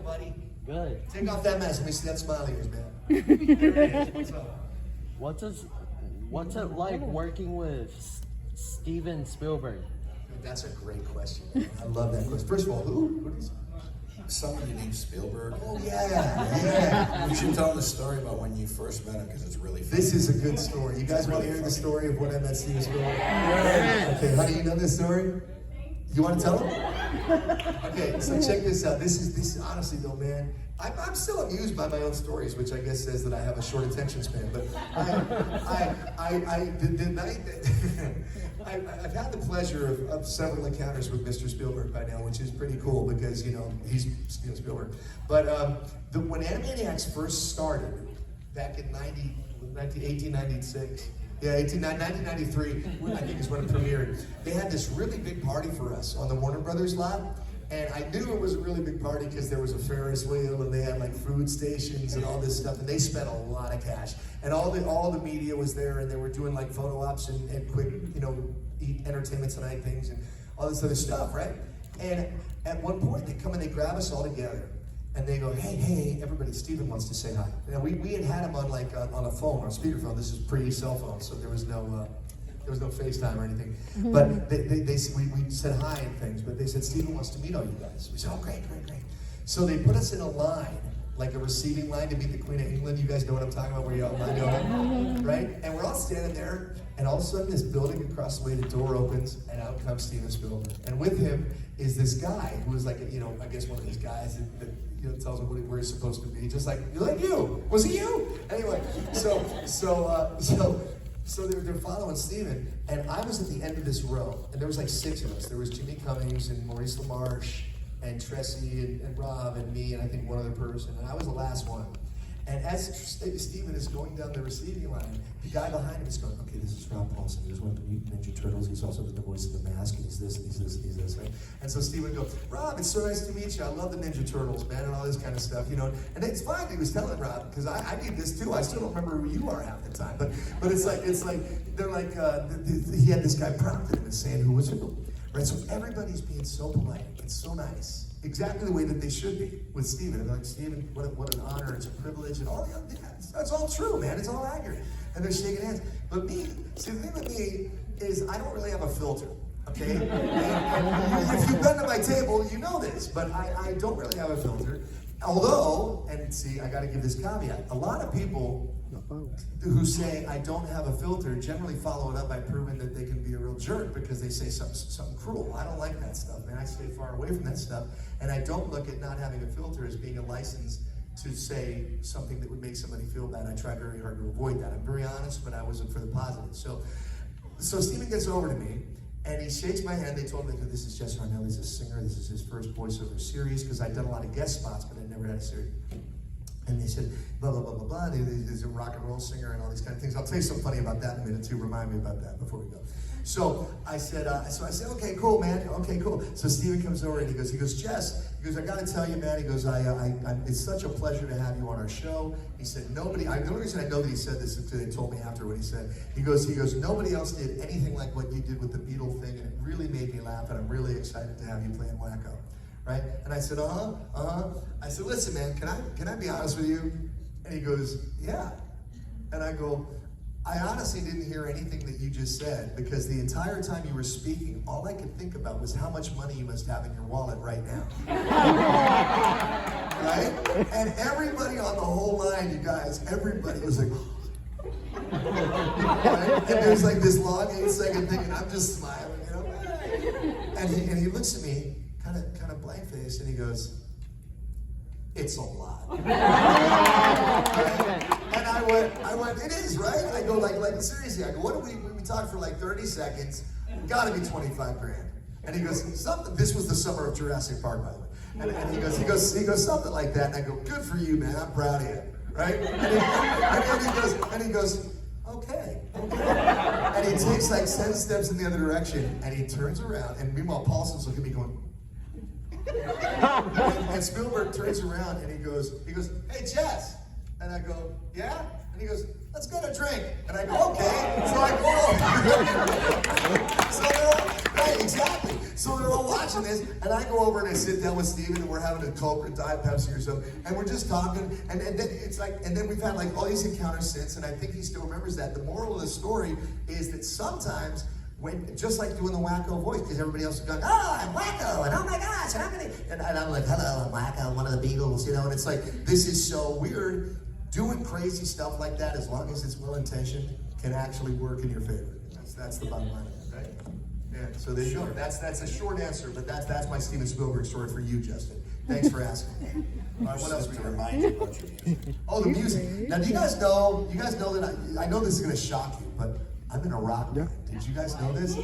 buddy? Good. Take off that mask. Let me see that smile of yours, man. There it is. What's up? What's it like working with Steven Spielberg? That's a great question. I love that question. First of all, who is? Somebody named Spielberg. Oh yeah. You should tell them the story about when you first met him because it's really funny. This is a good story. You guys want to hear the story of when I met Steven Spielberg? Okay, honey, you know this story? You want to tell them? Okay, so check this out. This is honestly though, man. I'm still amused by my own stories, which I guess says that I have a short attention span. But the night that I've had the pleasure of several encounters with Mr. Spielberg by now, which is pretty cool because, you know, he's Steven Spielberg. But when Animaniacs first started, back in 1896, 1993, I think is when it premiered, they had this really big party for us on the Warner Brothers lot. And I knew it was a really big party because there was a Ferris wheel and they had like food stations and all this stuff, and they spent a lot of cash. And all the media was there, and they were doing like photo ops and quick, you know, entertainment tonight things and all this other stuff, right? And at one point they come and they grab us all together and they go, hey, everybody, Steven wants to say hi. Now we had him on like on a phone, on a speakerphone. This is pre-cell phone, so there was no FaceTime or anything. But we said hi and things, but they said, Steven wants to meet all you guys. We said, oh, great. So they put us in a line, like a receiving line to meet the Queen of England. You guys know what I'm talking about, where you all line up, right? And we're all standing there, and all of a sudden this building across the way, the door opens, and out comes Steven Spielberg. And with him is this guy who was like, you know, I guess one of these guys that you know, tells him where he's supposed to be, just like you. Was it you? Anyway, So they're following Steven, and I was at the end of this row, and there was like 6 of us. There was Jimmy Cummings and Maurice LaMarche and Tressie and Rob and me and I think one other person, and I was the last one. And as Steven is going down the receiving line, the guy behind him is going, okay, this is Rob Paulson. He's one of the Mutant Ninja Turtles. He's also the voice of the Mask. He's this, right? And so Steven goes, Rob, it's so nice to meet you. I love the Ninja Turtles, man, and all this kind of stuff, you know. And it's fine. He was telling Rob, because I need this too. I still don't remember who you are half the time. But it's like they're like he had this guy prompted him and saying who was who, right? So everybody's being so polite and so nice. Exactly the way that they should be with Steven. And they're like, Steven, what an honor, it's a privilege, and all that's all true, man. It's all accurate. And they're shaking hands. But me, see, the thing with me is I don't really have a filter, okay? and if you've been to my table, you know this, but I don't really have a filter. Although, and see, I gotta give this caveat, a lot of people who say I don't have a filter generally follow it up by proving that they can be a real jerk because they say something cruel. I don't like that stuff, man. I stay far away from that stuff, and I don't look at not having a filter as being a license to say something that would make somebody feel bad. I try very hard to avoid that. I'm very honest, but I wasn't for the positive. So Steven gets over to me, and he shakes my hand. They told me that this is Jess Harnell. He's a singer. This is his first voiceover series, because I'd done a lot of guest spots, but I'd never had a series. And they said, blah, blah, blah, blah, blah. He's a rock and roll singer and all these kind of things. I'll tell you something funny about that in a minute, too. Remind me about that before we go. So I said, okay, cool, man. Okay, cool. So Steven comes over and he goes, Jess, he goes, I got to tell you, man. He goes, it's such a pleasure to have you on our show. He said, the only reason I know that he said this is because they told me after what he said. He goes, nobody else did anything like what you did with the Beatle thing, and it really made me laugh, and I'm really excited to have you playing Wacko. Right? And I said, I said, listen, man, can I be honest with you? And he goes, yeah. And I go, I honestly didn't hear anything that you just said, because the entire time you were speaking, all I could think about was how much money you must have in your wallet right now. Right? And everybody on the whole line, you guys, everybody was like, right? And there's like this long 8-second thing, and I'm just smiling, you know? And he looks at me, kind of blank face, and he goes, it's a lot. Right? And I went, it is, right? And I go, like seriously, I go, what do we talked for like 30 seconds, gotta be 25 grand. And he goes, something, this was the summer of Jurassic Park, by the way. And he goes, something like that. And I go, good for you, man, I'm proud of you, right? And he goes, okay. And he takes like 10 steps in the other direction, and he turns around, and meanwhile, Paulson's looking at me going, and Spielberg turns around and he goes, hey, Jess. And I go, yeah? And he goes, let's get a drink. And I go, okay. So I go over. So they're all, Right, exactly. So they're all watching this, and I go over and I sit down with Steven, and we're having a Coke or Diet Pepsi or something, and we're just talking, and then it's like, and then we've had like all these encounters since, and I think he still remembers that. The moral of the story is that sometimes, when, just like doing the wacko voice, because everybody else is going, oh, I'm wacko, and oh my gosh, and I'm gonna, and I'm like, hello, I'm wacko, one of the Beatles, you know, and it's like, this is so weird. Doing crazy stuff like that, as long as it's well-intentioned, can actually work in your favor. That's the bottom line, right? Yeah, so there you go. That's a short answer, but that's my Steven Spielberg story for you, Justin. Thanks for asking. All right, what else we To got? remind you about your music. Oh, the music. Now, do you guys know that I know this is gonna shock you, but I'm in a rock band. Did you guys know this?